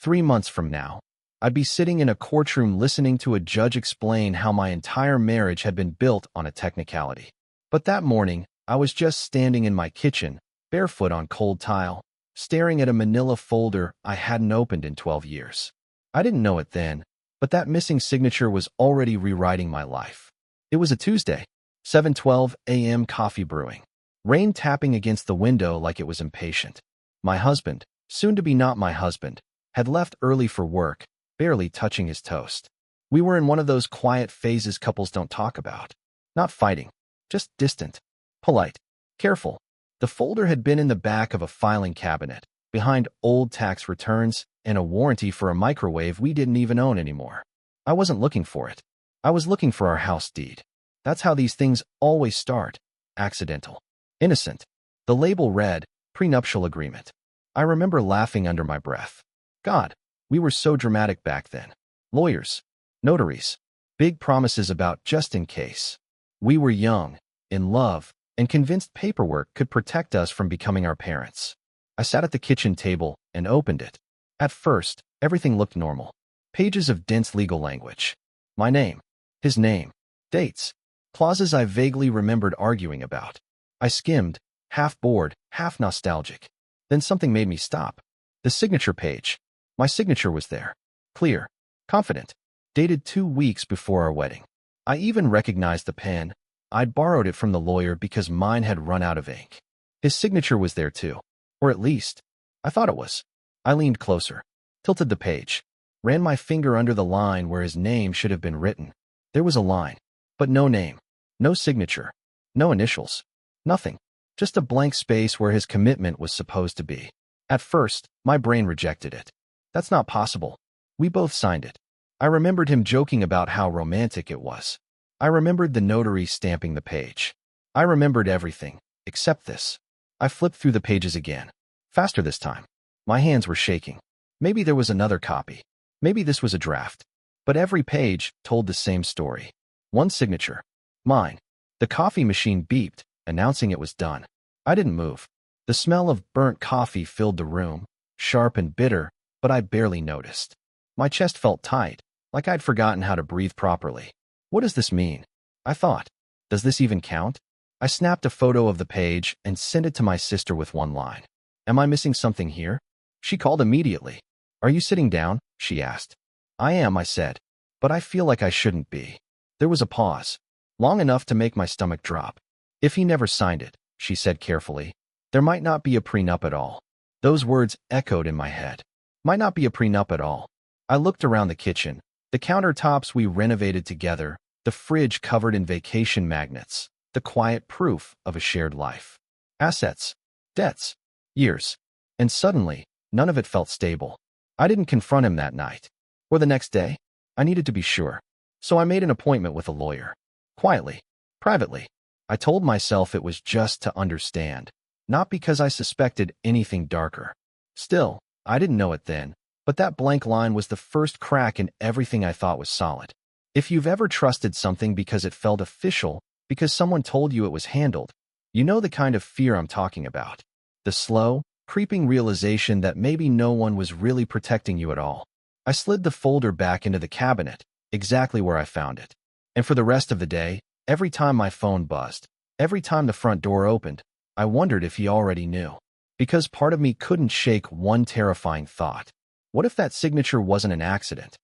3 months from now, I'd be sitting in a courtroom listening to a judge explain how my entire marriage had been built on a technicality. But that morning, I was just standing in my kitchen, barefoot on cold tile, staring at a manila folder I hadn't opened in 12 years. I didn't know it then, but that missing signature was already rewriting my life. It was a Tuesday, 7:12 a.m. coffee brewing. Rain tapping against the window like it was impatient. My husband, soon to be not my husband, had left early for work, barely touching his toast. We were in one of those quiet phases couples don't talk about. Not fighting, just distant, polite, careful. The folder had been in the back of a filing cabinet, behind old tax returns and a warranty for a microwave we didn't even own anymore. I wasn't looking for it. I was looking for our house deed. That's how these things always start. Accidental. Innocent. The label read, Prenuptial Agreement. I remember laughing under my breath. God, we were so dramatic back then. Lawyers. Notaries. Big promises about just in case. We were young, in love, and convinced paperwork could protect us from becoming our parents. I sat at the kitchen table and opened it. At first, everything looked normal. Pages of dense legal language. My name. His name. Dates. Clauses I vaguely remembered arguing about. I skimmed, half bored, half nostalgic. Then something made me stop. The signature page. My signature was there. Clear. Confident. Dated 2 weeks before our wedding. I even recognized the pen. I'd borrowed it from the lawyer because mine had run out of ink. His signature was there too. Or at least, I thought it was. I leaned closer. Tilted the page. Ran my finger under the line where his name should have been written. There was a line. But no name. No signature. No initials. Nothing. Just a blank space where his commitment was supposed to be. At first, my brain rejected it. That's not possible. We both signed it. I remembered him joking about how romantic it was. I remembered the notary stamping the page. I remembered everything, except this. I flipped through the pages again. Faster this time. My hands were shaking. Maybe there was another copy. Maybe this was a draft. But every page told the same story. One signature. Mine. The coffee machine beeped, announcing it was done. I didn't move. The smell of burnt coffee filled the room, sharp and bitter, but I barely noticed. My chest felt tight, like I'd forgotten how to breathe properly. What does this mean? I thought. Does this even count? I snapped a photo of the page and sent it to my sister with one line. Am I missing something here? She called immediately. Are you sitting down? She asked. I am, I said. But I feel like I shouldn't be. There was a pause, long enough to make my stomach drop. If he never signed it, she said carefully, there might not be a prenup at all. Those words echoed in my head. Might not be a prenup at all. I looked around the kitchen, the countertops we renovated together, the fridge covered in vacation magnets, the quiet proof of a shared life. Assets, debts, years. And suddenly, none of it felt stable. I didn't confront him that night. Or the next day. I needed to be sure. So I made an appointment with a lawyer. Quietly, privately. I told myself it was just to understand, not because I suspected anything darker. Still, I didn't know it then, but that blank line was the first crack in everything I thought was solid. If you've ever trusted something because it felt official, because someone told you it was handled, you know the kind of fear I'm talking about. The slow, creeping realization that maybe no one was really protecting you at all. I slid the folder back into the cabinet, exactly where I found it. And for the rest of the day, every time my phone buzzed, every time the front door opened, I wondered if he already knew. Because part of me couldn't shake one terrifying thought. What if that signature wasn't an accident?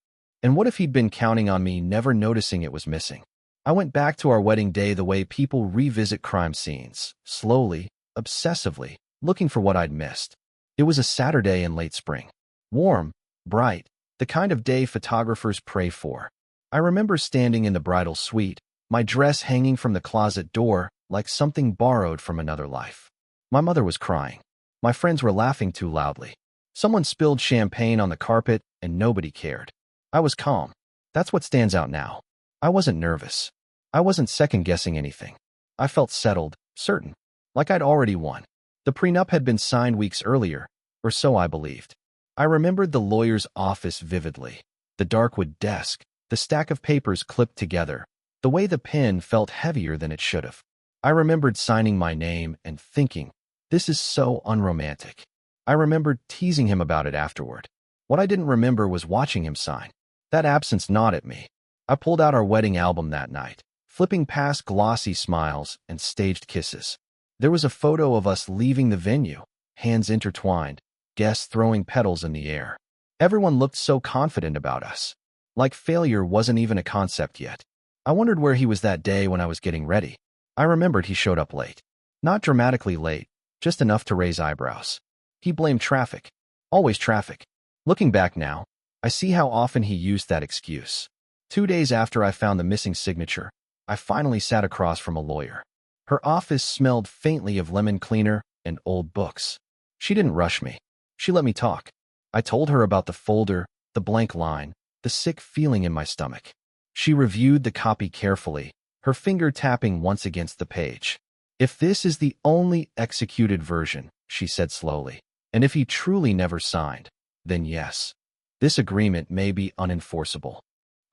And what if he'd been counting on me never noticing it was missing? I went back to our wedding day the way people revisit crime scenes, slowly, obsessively, looking for what I'd missed. It was a Saturday in late spring. Warm, bright, the kind of day photographers pray for. I remember standing in the bridal suite, my dress hanging from the closet door like something borrowed from another life. My mother was crying. My friends were laughing too loudly. Someone spilled champagne on the carpet and nobody cared. I was calm. That's what stands out now. I wasn't nervous. I wasn't second-guessing anything. I felt settled, certain, like I'd already won. The prenup had been signed weeks earlier, or so I believed. I remembered the lawyer's office vividly. The dark wood desk, the stack of papers clipped together, the way the pen felt heavier than it should have. I remembered signing my name and thinking, this is so unromantic. I remembered teasing him about it afterward. What I didn't remember was watching him sign. That absence gnawed at me. I pulled out our wedding album that night, flipping past glossy smiles and staged kisses. There was a photo of us leaving the venue, hands intertwined, guests throwing petals in the air. Everyone looked so confident about us. Like failure wasn't even a concept yet. I wondered where he was that day when I was getting ready. I remembered he showed up late. Not dramatically late, just enough to raise eyebrows. He blamed traffic. Always traffic. Looking back now, I see how often he used that excuse. 2 days after I found the missing signature, I finally sat across from a lawyer. Her office smelled faintly of lemon cleaner and old books. She didn't rush me. She let me talk. I told her about the folder, the blank line, the sick feeling in my stomach. She reviewed the copy carefully, her finger tapping once against the page. "If this is the only executed version," she said slowly, "and if he truly never signed, then yes, this agreement may be unenforceable."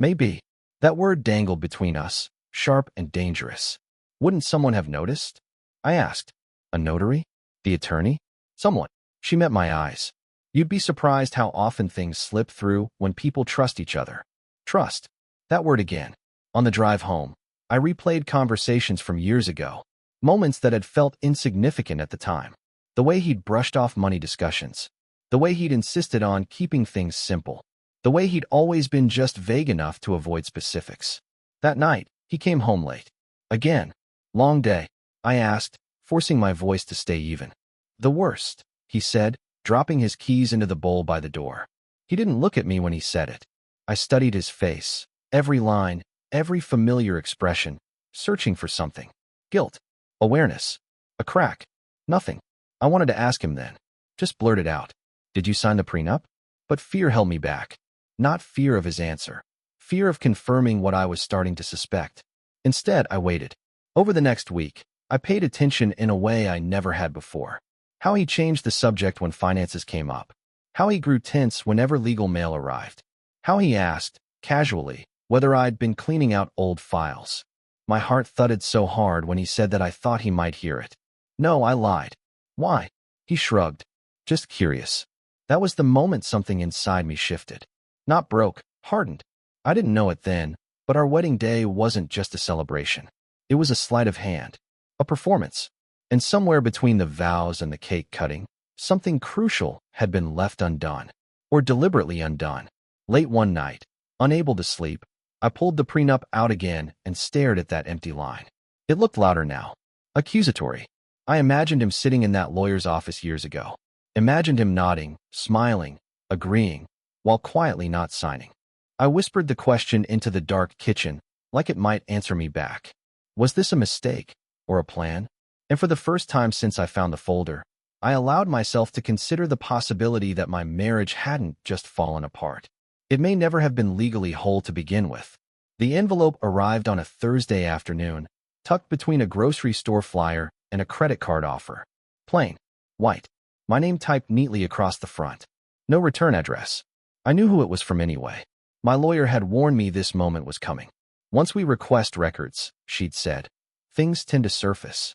Maybe. That word dangled between us, sharp and dangerous. Wouldn't someone have noticed? I asked. A notary? The attorney? Someone. She met my eyes. You'd be surprised how often things slip through when people trust each other. Trust. That word again. On the drive home, I replayed conversations from years ago, moments that had felt insignificant at the time. The way he'd brushed off money discussions. The way he'd insisted on keeping things simple. The way he'd always been just vague enough to avoid specifics. That night, he came home late. Again. Long day, I asked, forcing my voice to stay even. "The worst," he said, dropping his keys into the bowl by the door. He didn't look at me when he said it. I studied his face, every line, every familiar expression, searching for something. Guilt. Awareness. A crack. Nothing. I wanted to ask him then. Just blurted out. "Did you sign the prenup?" But fear held me back. Not fear of his answer. Fear of confirming what I was starting to suspect. Instead, I waited. Over the next week, I paid attention in a way I never had before. How he changed the subject when finances came up. How he grew tense whenever legal mail arrived. How he asked, casually, whether I'd been cleaning out old files. My heart thudded so hard when he said that I thought he might hear it. No, I lied. Why? He shrugged. Just curious. That was the moment something inside me shifted. Not broke, hardened. I didn't know it then, but our wedding day wasn't just a celebration. It was a sleight of hand. A performance. And somewhere between the vows and the cake cutting, something crucial had been left undone. Or deliberately undone. Late one night, unable to sleep, I pulled the prenup out again and stared at that empty line. It looked louder now. Accusatory. I imagined him sitting in that lawyer's office years ago. Imagined him nodding, smiling, agreeing, while quietly not signing. I whispered the question into the dark kitchen, like it might answer me back. Was this a mistake, or a plan? And for the first time since I found the folder, I allowed myself to consider the possibility that my marriage hadn't just fallen apart. It may never have been legally whole to begin with. The envelope arrived on a Thursday afternoon, tucked between a grocery store flyer and a credit card offer. Plain. White. My name typed neatly across the front. No return address. I knew who it was from anyway. My lawyer had warned me this moment was coming. Once we request records, she'd said, things tend to surface.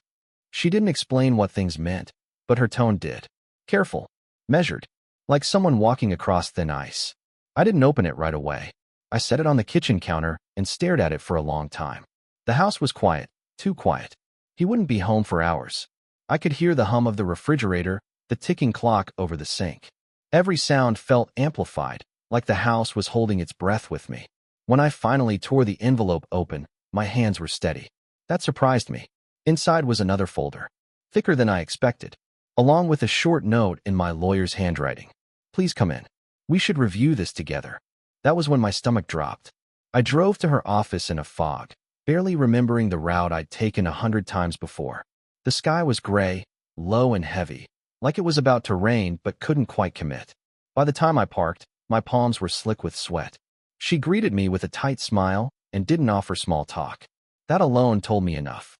She didn't explain what things meant, but her tone did. Careful. Measured. Like someone walking across thin ice. I didn't open it right away. I set it on the kitchen counter and stared at it for a long time. The house was quiet, too quiet. He wouldn't be home for hours. I could hear the hum of the refrigerator, the ticking clock over the sink. Every sound felt amplified, like the house was holding its breath with me. When I finally tore the envelope open, my hands were steady. That surprised me. Inside was another folder, thicker than I expected, along with a short note in my lawyer's handwriting. Please come in. We should review this together. That was when my stomach dropped. I drove to her office in a fog, barely remembering the route I'd taken 100 times before. The sky was gray, low and heavy, like it was about to rain but couldn't quite commit. By the time I parked, my palms were slick with sweat. She greeted me with a tight smile and didn't offer small talk. That alone told me enough.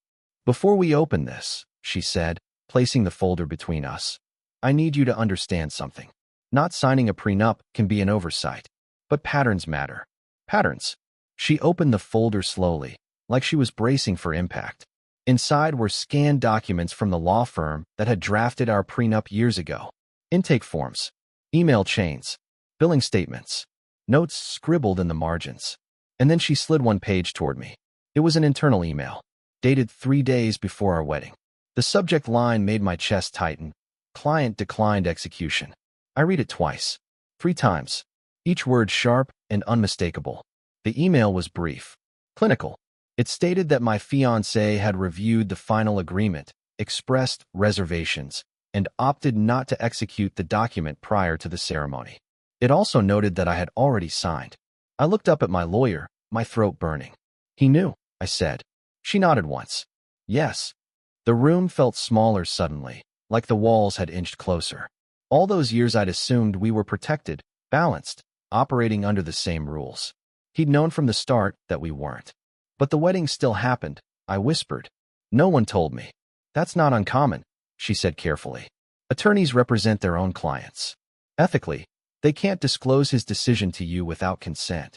Before we open this, she said, placing the folder between us, I need you to understand something. Not signing a prenup can be an oversight, but patterns matter. Patterns. She opened the folder slowly, like she was bracing for impact. Inside were scanned documents from the law firm that had drafted our prenup years ago. Intake forms, email chains, billing statements, notes scribbled in the margins. And then she slid one page toward me. It was an internal email, dated 3 days before our wedding. The subject line made my chest tighten. Client declined execution. I read it twice, 3 times, each word sharp and unmistakable. The email was brief, clinical. It stated that my fiancé had reviewed the final agreement, expressed reservations, and opted not to execute the document prior to the ceremony. It also noted that I had already signed. I looked up at my lawyer, my throat burning. He knew, I said. She nodded once. Yes. The room felt smaller suddenly, like the walls had inched closer. All those years I'd assumed we were protected, balanced, operating under the same rules. He'd known from the start that we weren't. But the wedding still happened, I whispered. No one told me. That's not uncommon, she said carefully. Attorneys represent their own clients. Ethically, they can't disclose his decision to you without consent.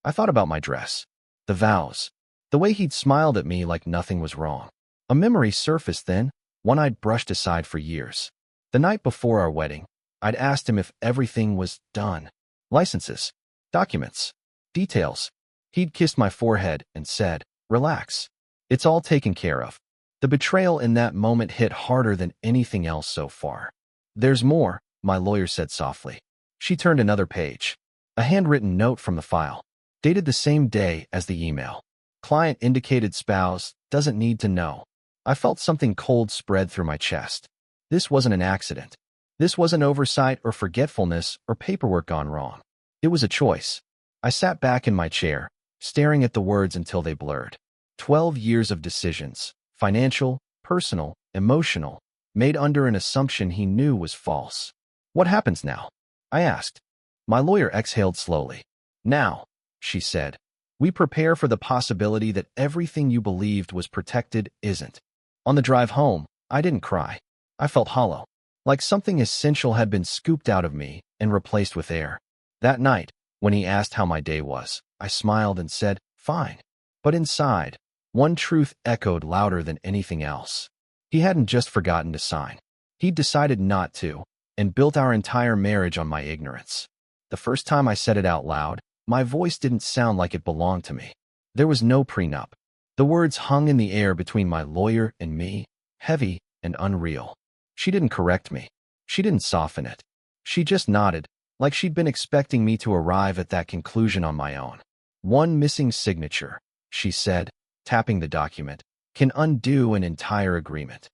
I thought about my dress, the vows, the way he'd smiled at me like nothing was wrong. A memory surfaced then, one I'd brushed aside for years. The night before our wedding, I'd asked him if everything was done. Licenses, documents, details. He'd kissed my forehead and said, "Relax. It's all taken care of." The betrayal in that moment hit harder than anything else so far. There's more, my lawyer said softly. She turned another page. A handwritten note from the file, dated the same day as the email. Client indicated spouse doesn't need to know. I felt something cold spread through my chest. This wasn't an accident. This wasn't oversight or forgetfulness or paperwork gone wrong. It was a choice. I sat back in my chair, staring at the words until they blurred. 12 years of decisions, financial, personal, emotional, made under an assumption he knew was false. What happens now? I asked. My lawyer exhaled slowly. Now, she said, we prepare for the possibility that everything you believed was protected isn't. On the drive home, I didn't cry. I felt hollow, like something essential had been scooped out of me and replaced with air. That night, when he asked how my day was, I smiled and said, fine. But inside, one truth echoed louder than anything else. He hadn't just forgotten to sign. He'd decided not to, and built our entire marriage on my ignorance. The first time I said it out loud, my voice didn't sound like it belonged to me. There was no prenup. The words hung in the air between my lawyer and me, heavy and unreal. She didn't correct me. She didn't soften it. She just nodded, like she'd been expecting me to arrive at that conclusion on my own. One missing signature, she said, tapping the document, can undo an entire agreement.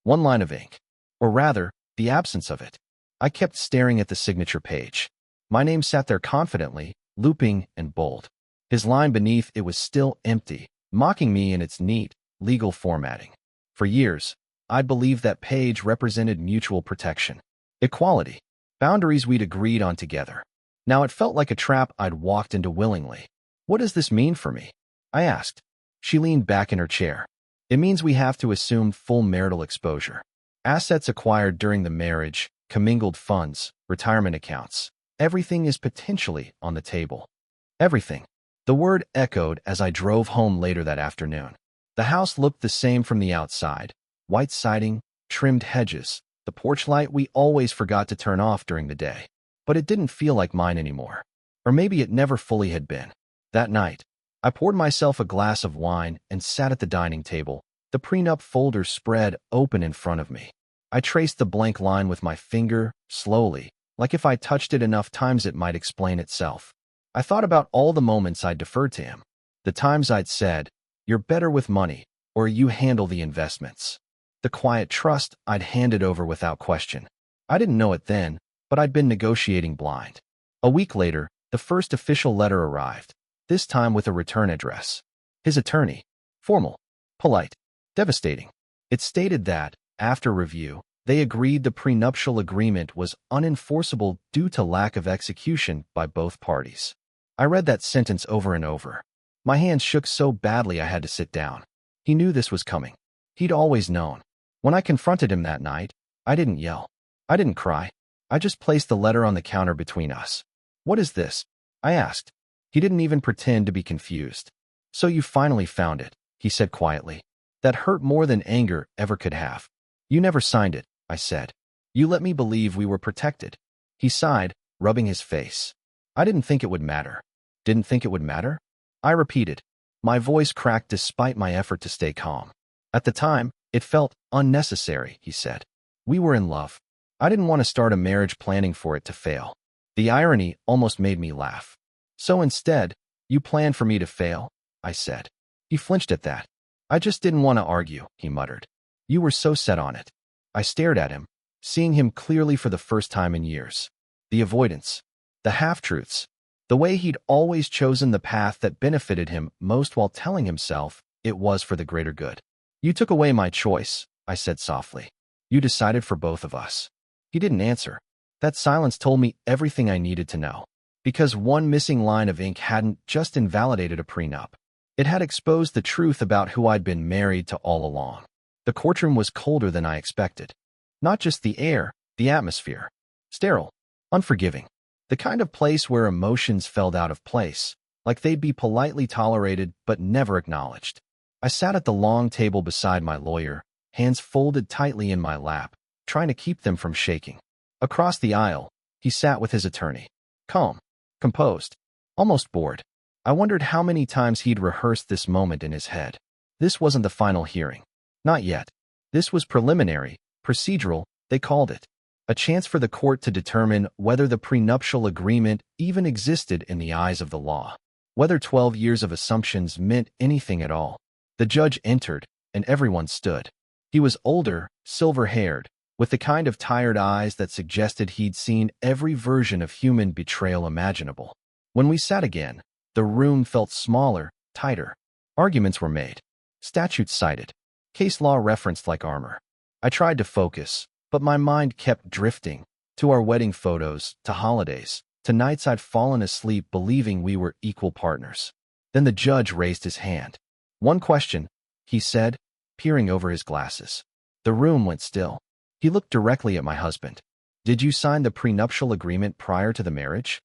One line of ink, or rather, the absence of it. I kept staring at the signature page. My name sat there confidently, looping and bold. His line beneath it was still empty, mocking me in its neat, legal formatting. For years, I'd believed that page represented mutual protection, equality, boundaries we'd agreed on together. Now it felt like a trap I'd walked into willingly. What does this mean for me? I asked. She leaned back in her chair. It means we have to assume full marital exposure. Assets acquired during the marriage, commingled funds, retirement accounts. Everything is potentially on the table. Everything. The word echoed as I drove home later that afternoon. The house looked the same from the outside. White siding, trimmed hedges, the porch light we always forgot to turn off during the day. But it didn't feel like mine anymore. Or maybe it never fully had been. That night, I poured myself a glass of wine and sat at the dining table, the prenup folder spread open in front of me. I traced the blank line with my finger, slowly, like if I touched it enough times it might explain itself. I thought about all the moments I'd deferred to him, the times I'd said, "You're better with money," or "You handle the investments." The quiet trust I'd handed over without question. I didn't know it then, but I'd been negotiating blind. A week later, the first official letter arrived, this time with a return address. His attorney. Formal, polite, devastating. It stated that, after review, they agreed the prenuptial agreement was unenforceable due to lack of execution by both parties. I read that sentence over and over. My hands shook so badly I had to sit down. He knew this was coming. He'd always known. When I confronted him that night, I didn't yell. I didn't cry. I just placed the letter on the counter between us. "What is this?" I asked. He didn't even pretend to be confused. "So you finally found it," he said quietly. That hurt more than anger ever could have. "You never signed it," I said. "You let me believe we were protected." He sighed, rubbing his face. I didn't think it would matter. Didn't think it would matter? I repeated. My voice cracked despite my effort to stay calm. At the time, it felt unnecessary, he said. We were in love. I didn't want to start a marriage planning for it to fail. The irony almost made me laugh. So instead, you planned for me to fail, I said. He flinched at that. I just didn't want to argue, he muttered. You were so set on it. I stared at him, seeing him clearly for the first time in years. The avoidance, the half-truths, the way he'd always chosen the path that benefited him most while telling himself it was for the greater good. You took away my choice, I said softly. You decided for both of us. He didn't answer. That silence told me everything I needed to know. Because one missing line of ink hadn't just invalidated a prenup. It had exposed the truth about who I'd been married to all along. The courtroom was colder than I expected. Not just the air, the atmosphere. Sterile, unforgiving. The kind of place where emotions felt out of place, like they'd be politely tolerated but never acknowledged. I sat at the long table beside my lawyer, hands folded tightly in my lap, trying to keep them from shaking. Across the aisle, he sat with his attorney. Calm, composed, almost bored. I wondered how many times he'd rehearsed this moment in his head. This wasn't the final hearing. Not yet. This was preliminary, procedural, they called it. A chance for the court to determine whether the prenuptial agreement even existed in the eyes of the law. Whether 12 years of assumptions meant anything at all. The judge entered, and everyone stood. He was older, silver-haired, with the kind of tired eyes that suggested he'd seen every version of human betrayal imaginable. When we sat again, the room felt smaller, tighter. Arguments were made. Statutes cited. Case law referenced like armor. I tried to focus, but my mind kept drifting. To our wedding photos, to holidays, to nights I'd fallen asleep believing we were equal partners. Then the judge raised his hand. One question, he said, peering over his glasses. The room went still. He looked directly at my husband. Did you sign the prenuptial agreement prior to the marriage?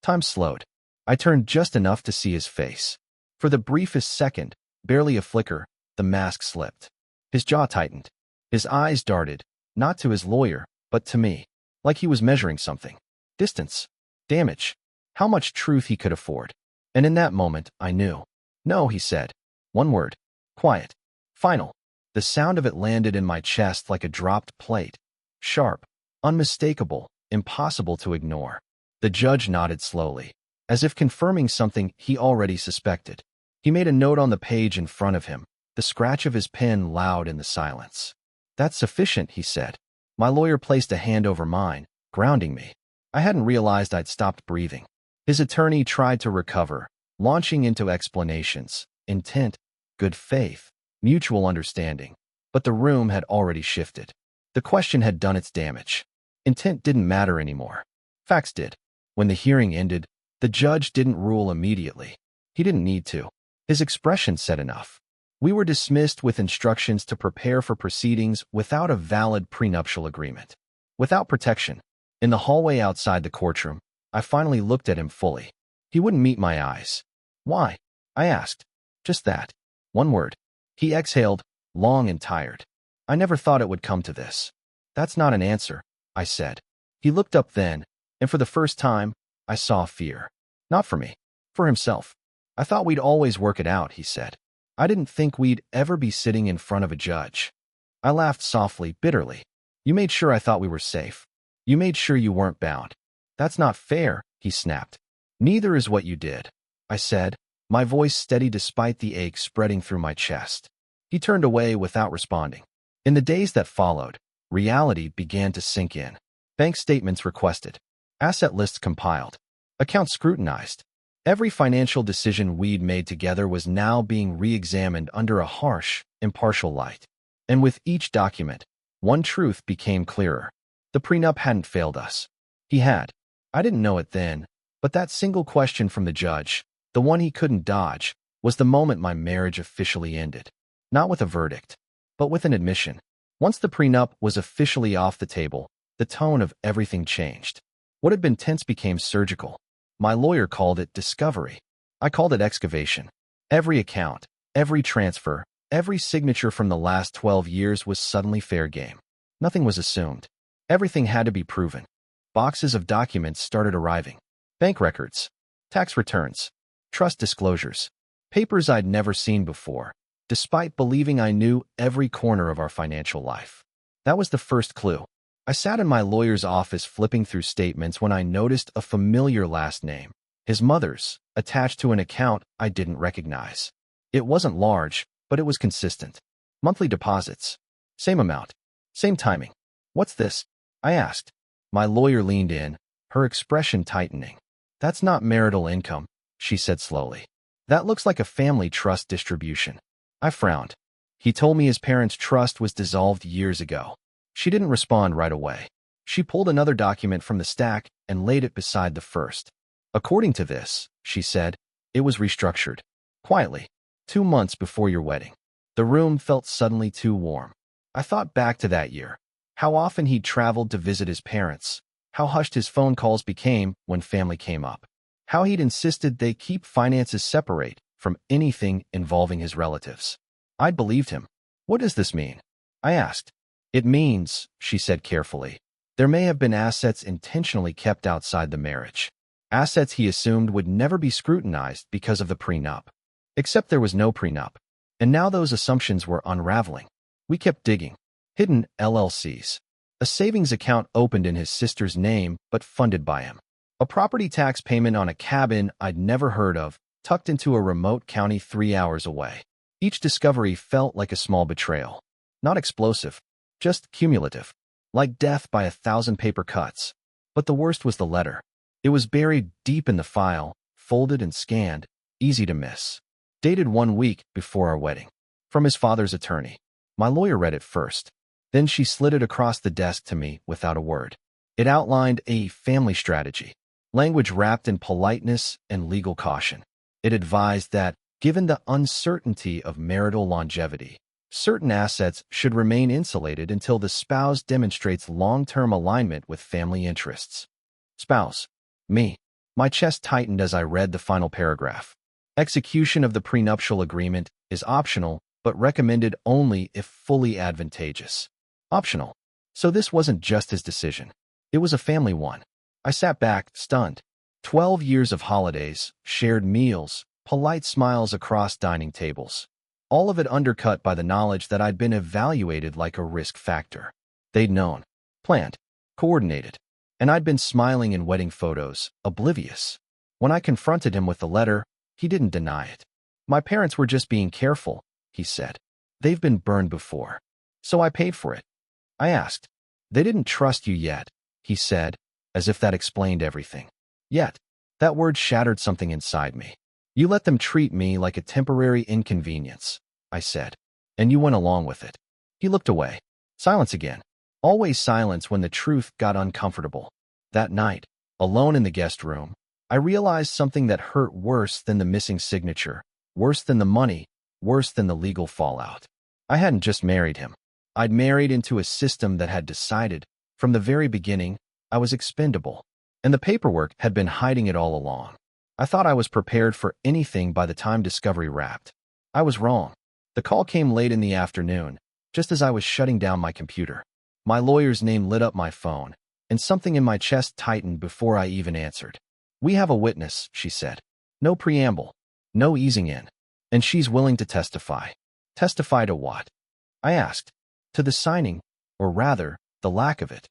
Time slowed. I turned just enough to see his face. For the briefest second, barely a flicker, the mask slipped. His jaw tightened. His eyes darted, not to his lawyer, but to me, like he was measuring something. Distance. Damage. How much truth he could afford. And in that moment, I knew. No, he said. One word. Quiet. Final. The sound of it landed in my chest like a dropped plate. Sharp. Unmistakable. Impossible to ignore. The judge nodded slowly, as if confirming something he already suspected. He made a note on the page in front of him, the scratch of his pen loud in the silence. That's sufficient, he said. My lawyer placed a hand over mine, grounding me. I hadn't realized I'd stopped breathing. His attorney tried to recover, launching into explanations, intent, good faith, mutual understanding. But the room had already shifted. The question had done its damage. Intent didn't matter anymore. Facts did. When the hearing ended, the judge didn't rule immediately. He didn't need to. His expression said enough. We were dismissed with instructions to prepare for proceedings without a valid prenuptial agreement. Without protection. In the hallway outside the courtroom, I finally looked at him fully. He wouldn't meet my eyes. Why? I asked. Just that. One word. He exhaled, long and tired. I never thought it would come to this. That's not an answer, I said. He looked up then, and for the first time, I saw fear. Not for me. For himself. I thought we'd always work it out, he said. I didn't think we'd ever be sitting in front of a judge. I laughed softly, bitterly. You made sure I thought we were safe. You made sure you weren't bound. That's not fair, he snapped. Neither is what you did, I said, my voice steady despite the ache spreading through my chest. He turned away without responding. In the days that followed, reality began to sink in. Bank statements requested. Asset lists compiled. Accounts scrutinized. Every financial decision we'd made together was now being re-examined under a harsh, impartial light. And with each document, one truth became clearer. The prenup hadn't failed us. He had. I didn't know it then, but that single question from the judge, the one he couldn't dodge, was the moment my marriage officially ended. Not with a verdict, but with an admission. Once the prenup was officially off the table, the tone of everything changed. What had been tense became surgical. My lawyer called it discovery. I called it excavation. Every account, every transfer, every signature from the last 12 years was suddenly fair game. Nothing was assumed. Everything had to be proven. Boxes of documents started arriving. Bank records, tax returns, trust disclosures, papers I'd never seen before, despite believing I knew every corner of our financial life. That was the first clue. I sat in my lawyer's office flipping through statements when I noticed a familiar last name, his mother's, attached to an account I didn't recognize. It wasn't large, but it was consistent. Monthly deposits. Same amount. Same timing. What's this? I asked. My lawyer leaned in, her expression tightening. That's not marital income, she said slowly. That looks like a family trust distribution. I frowned. He told me his parents' trust was dissolved years ago. She didn't respond right away. She pulled another document from the stack and laid it beside the first. According to this, she said, it was restructured. Quietly. 2 months before your wedding. The room felt suddenly too warm. I thought back to that year. How often he'd traveled to visit his parents. How hushed his phone calls became when family came up. How he'd insisted they keep finances separate from anything involving his relatives. I'd believed him. What does this mean? I asked. It means, she said carefully, there may have been assets intentionally kept outside the marriage. Assets he assumed would never be scrutinized because of the prenup. Except there was no prenup. And now those assumptions were unraveling. We kept digging. Hidden LLCs. A savings account opened in his sister's name but funded by him. A property tax payment on a cabin I'd never heard of, tucked into a remote county 3 hours away. Each discovery felt like a small betrayal. Not explosive, just cumulative. Like death by 1,000 paper cuts. But the worst was the letter. It was buried deep in the file, folded and scanned, easy to miss. Dated 1 week before our wedding. From his father's attorney. My lawyer read it first. Then she slid it across the desk to me without a word. It outlined a family strategy. Language wrapped in politeness and legal caution. It advised that, given the uncertainty of marital longevity, certain assets should remain insulated until the spouse demonstrates long-term alignment with family interests. Spouse. Me. My chest tightened as I read the final paragraph. Execution of the prenuptial agreement is optional, but recommended only if fully advantageous. Optional. So this wasn't just his decision. It was a family one. I sat back, stunned. 12 years of holidays, shared meals, polite smiles across dining tables. All of it undercut by the knowledge that I'd been evaluated like a risk factor. They'd known, planned, coordinated. And I'd been smiling in wedding photos, oblivious. When I confronted him with the letter, he didn't deny it. My parents were just being careful, he said. They've been burned before. So I paid for it. I asked. They didn't trust you yet, he said, as if that explained everything. Yet. That word shattered something inside me. You let them treat me like a temporary inconvenience, I said. And you went along with it. He looked away. Silence again. Always silence when the truth got uncomfortable. That night, alone in the guest room, I realized something that hurt worse than the missing signature, worse than the money, worse than the legal fallout. I hadn't just married him. I'd married into a system that had decided, from the very beginning, I was expendable. And the paperwork had been hiding it all along. I thought I was prepared for anything by the time discovery wrapped. I was wrong. The call came late in the afternoon, just as I was shutting down my computer. My lawyer's name lit up my phone, and something in my chest tightened before I even answered. We have a witness, she said. No preamble. No easing in. And she's willing to testify. Testify to what? I asked. To the signing, or rather, the lack of it.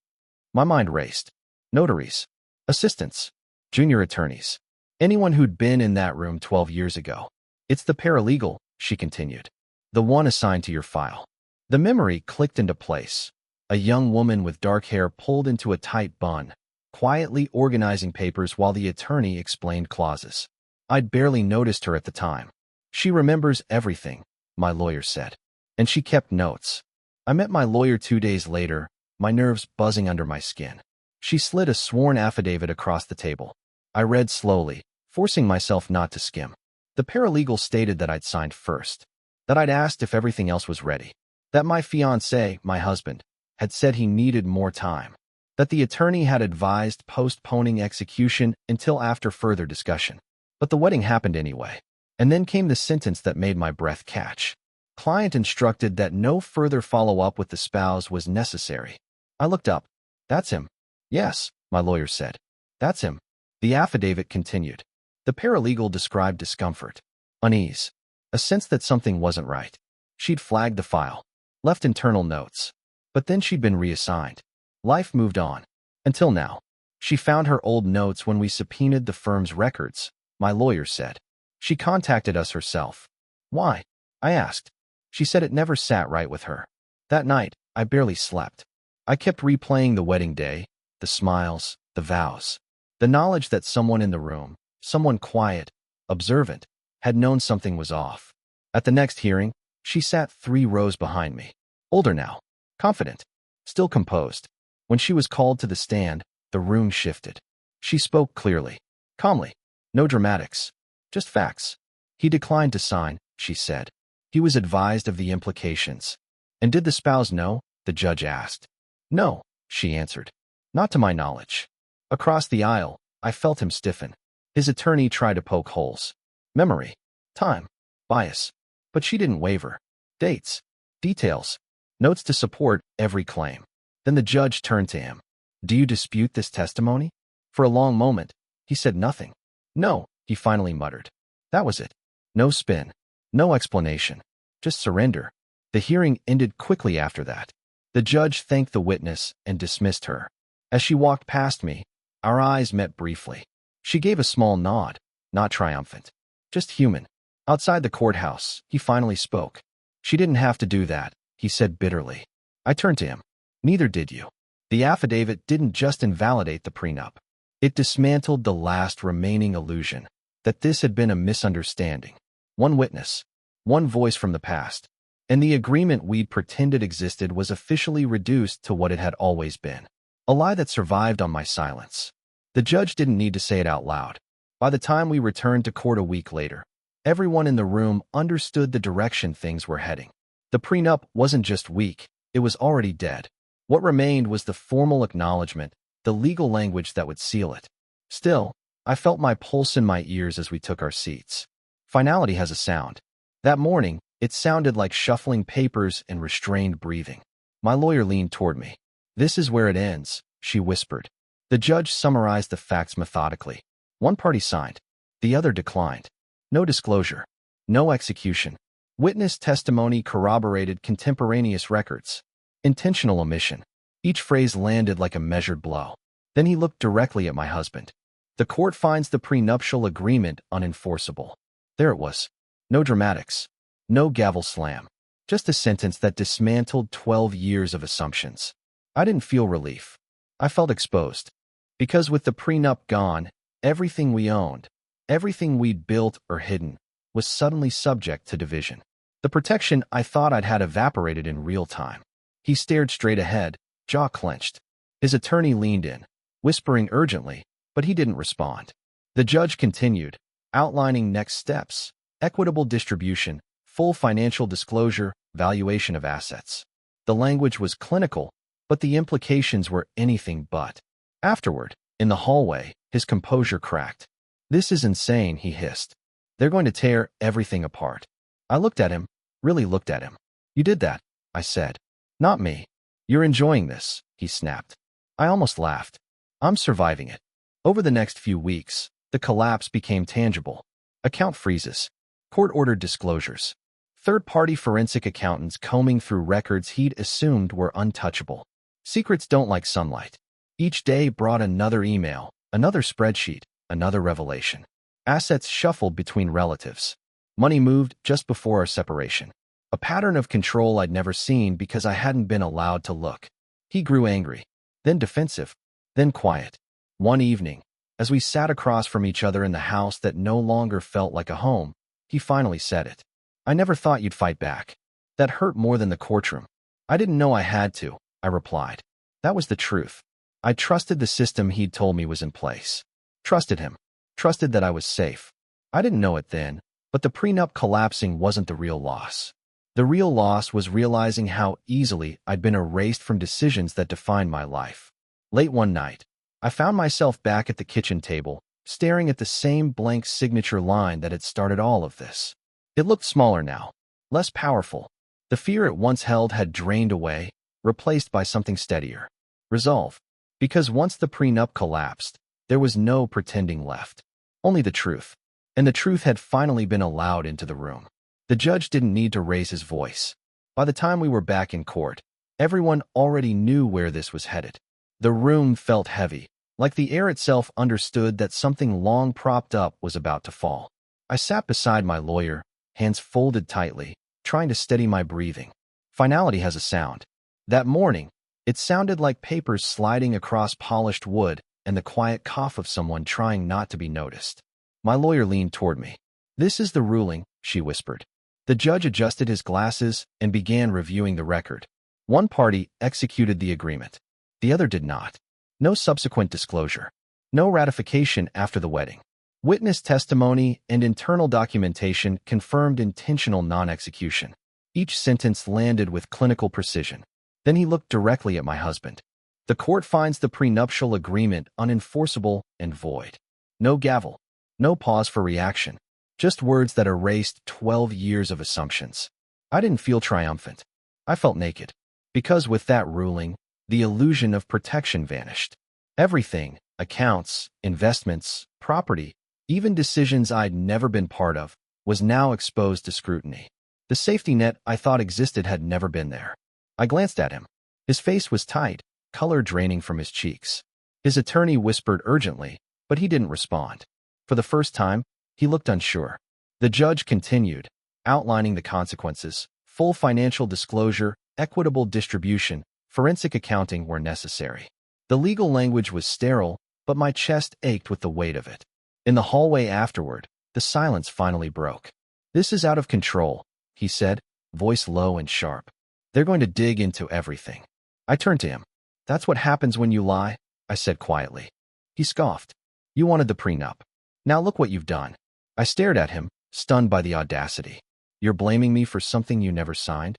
My mind raced. Notaries. Assistants. Junior attorneys. Anyone who'd been in that room 12 years ago. It's the paralegal, she continued. The one assigned to your file. The memory clicked into place. A young woman with dark hair pulled into a tight bun, quietly organizing papers while the attorney explained clauses. I'd barely noticed her at the time. She remembers everything, my lawyer said. And she kept notes. I met my lawyer 2 days later, my nerves buzzing under my skin. She slid a sworn affidavit across the table. I read slowly, forcing myself not to skim. The paralegal stated that I'd signed first, that I'd asked if everything else was ready, that my fiancé, my husband, had said he needed more time, that the attorney had advised postponing execution until after further discussion. But the wedding happened anyway. And then came the sentence that made my breath catch. Client instructed that no further follow-up with the spouse was necessary. I looked up. That's him. Yes. my lawyer said. That's him. The affidavit continued. The paralegal described discomfort, unease, a sense that something wasn't right. She'd flagged the file, left internal notes, but then she'd been reassigned. Life moved on. Until now. She found her old notes when we subpoenaed the firm's records, my lawyer said. She contacted us herself. Why? I asked. She said it never sat right with her. That night, I barely slept. I kept replaying the wedding day, the smiles, the vows. The knowledge that someone in the room, someone quiet, observant, had known something was off. At the next hearing, she sat 3 rows behind me. Older now, confident, still composed. When she was called to the stand, the room shifted. She spoke clearly, calmly. No dramatics, just facts. He declined to sign, she said. He was advised of the implications. And did the spouse know? The judge asked. No, she answered. Not to my knowledge. Across the aisle, I felt him stiffen. His attorney tried to poke holes. Memory, time, bias. But she didn't waver. Dates, details, notes to support every claim. Then the judge turned to him. Do you dispute this testimony? For a long moment, he said nothing. No, he finally muttered. That was it. No spin, no explanation, just surrender. The hearing ended quickly after that. The judge thanked the witness and dismissed her. As she walked past me, our eyes met briefly. She gave a small nod, not triumphant, just human. Outside the courthouse, he finally spoke. She didn't have to do that, he said bitterly. I turned to him. Neither did you. The affidavit didn't just invalidate the prenup. It dismantled the last remaining illusion that this had been a misunderstanding. One witness, one voice from the past, and the agreement we'd pretended existed was officially reduced to what it had always been. A lie that survived on my silence. The judge didn't need to say it out loud. By the time we returned to court a week later, everyone in the room understood the direction things were heading. The prenup wasn't just weak, it was already dead. What remained was the formal acknowledgement, the legal language that would seal it. Still, I felt my pulse in my ears as we took our seats. Finality has a sound. That morning, it sounded like shuffling papers and restrained breathing. My lawyer leaned toward me. This is where it ends, she whispered. The judge summarized the facts methodically. One party signed. The other declined. No disclosure. No execution. Witness testimony corroborated contemporaneous records. Intentional omission. Each phrase landed like a measured blow. Then he looked directly at my husband. The court finds the prenuptial agreement unenforceable. There it was. No dramatics. No gavel slam. Just a sentence that dismantled 12 years of assumptions. I didn't feel relief. I felt exposed. Because with the prenup gone, everything we owned, everything we'd built or hidden, was suddenly subject to division. The protection I thought I'd had evaporated in real time. He stared straight ahead, jaw clenched. His attorney leaned in, whispering urgently, but he didn't respond. The judge continued, outlining next steps, equitable distribution, full financial disclosure, valuation of assets. The language was clinical, but the implications were anything but. Afterward, in the hallway, his composure cracked. This is insane, he hissed. They're going to tear everything apart. I looked at him, really looked at him. You did that, I said. Not me. You're enjoying this, he snapped. I almost laughed. I'm surviving it. Over the next few weeks, the collapse became tangible. Account freezes. Court-ordered disclosures. Third-party forensic accountants combing through records he'd assumed were untouchable. Secrets don't like sunlight. Each day brought another email, another spreadsheet, another revelation. Assets shuffled between relatives. Money moved just before our separation. A pattern of control I'd never seen because I hadn't been allowed to look. He grew angry, then defensive, then quiet. One evening, as we sat across from each other in the house that no longer felt like a home, he finally said it. I never thought you'd fight back. That hurt more than the courtroom. I didn't know I had to, I replied. That was the truth. I trusted the system he'd told me was in place. Trusted him. Trusted that I was safe. I didn't know it then, but the prenup collapsing wasn't the real loss. The real loss was realizing how easily I'd been erased from decisions that defined my life. Late one night, I found myself back at the kitchen table, staring at the same blank signature line that had started all of this. It looked smaller now, less powerful. The fear it once held had drained away, replaced by something steadier. Resolve. Because once the prenup collapsed, there was no pretending left. Only the truth. And the truth had finally been allowed into the room. The judge didn't need to raise his voice. By the time we were back in court, everyone already knew where this was headed. The room felt heavy, like the air itself understood that something long propped up was about to fall. I sat beside my lawyer, hands folded tightly, trying to steady my breathing. Finality has a sound. That morning, it sounded like papers sliding across polished wood and the quiet cough of someone trying not to be noticed. My lawyer leaned toward me. "This is the ruling," she whispered. The judge adjusted his glasses and began reviewing the record. One party executed the agreement. The other did not. No subsequent disclosure. No ratification after the wedding. Witness testimony and internal documentation confirmed intentional non-execution. Each sentence landed with clinical precision. Then he looked directly at my husband. "The court finds the prenuptial agreement unenforceable and void." No gavel. No pause for reaction. Just words that erased 12 years of assumptions. I didn't feel triumphant. I felt naked. Because with that ruling, the illusion of protection vanished. Everything, accounts, investments, property, even decisions I'd never been part of, was now exposed to scrutiny. The safety net I thought existed had never been there. I glanced at him. His face was tight, color draining from his cheeks. His attorney whispered urgently, but he didn't respond. For the first time, he looked unsure. The judge continued, outlining the consequences: full financial disclosure, equitable distribution, forensic accounting where necessary. The legal language was sterile, but my chest ached with the weight of it. In the hallway afterward, the silence finally broke. "This is out of control," he said, voice low and sharp. "They're going to dig into everything." I turned to him. "That's what happens when you lie," I said quietly. He scoffed. "You wanted the prenup. Now look what you've done." I stared at him, stunned by the audacity. "You're blaming me for something you never signed?"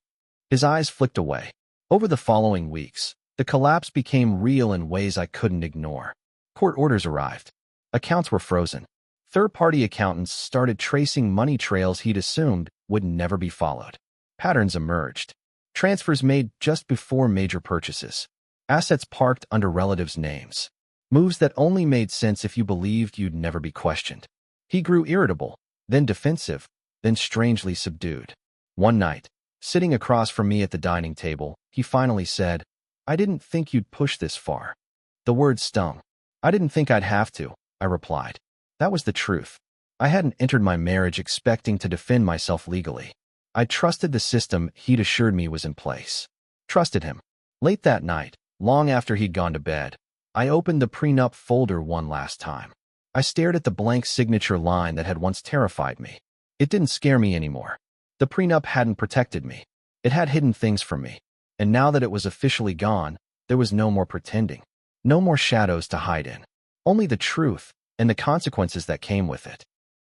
His eyes flicked away. Over the following weeks, the collapse became real in ways I couldn't ignore. Court orders arrived. Accounts were frozen. Third-party accountants started tracing money trails he'd assumed would never be followed. Patterns emerged. Transfers made just before major purchases. Assets parked under relatives' names. Moves that only made sense if you believed you'd never be questioned. He grew irritable, then defensive, then strangely subdued. One night, sitting across from me at the dining table, he finally said, "I didn't think you'd push this far." The words stung. "I didn't think I'd have to," I replied. That was the truth. I hadn't entered my marriage expecting to defend myself legally. I trusted the system he'd assured me was in place. Trusted him. Late that night, long after he'd gone to bed, I opened the prenup folder one last time. I stared at the blank signature line that had once terrified me. It didn't scare me anymore. The prenup hadn't protected me. It had hidden things from me. And now that it was officially gone, there was no more pretending. No more shadows to hide in. Only the truth and the consequences that came with it.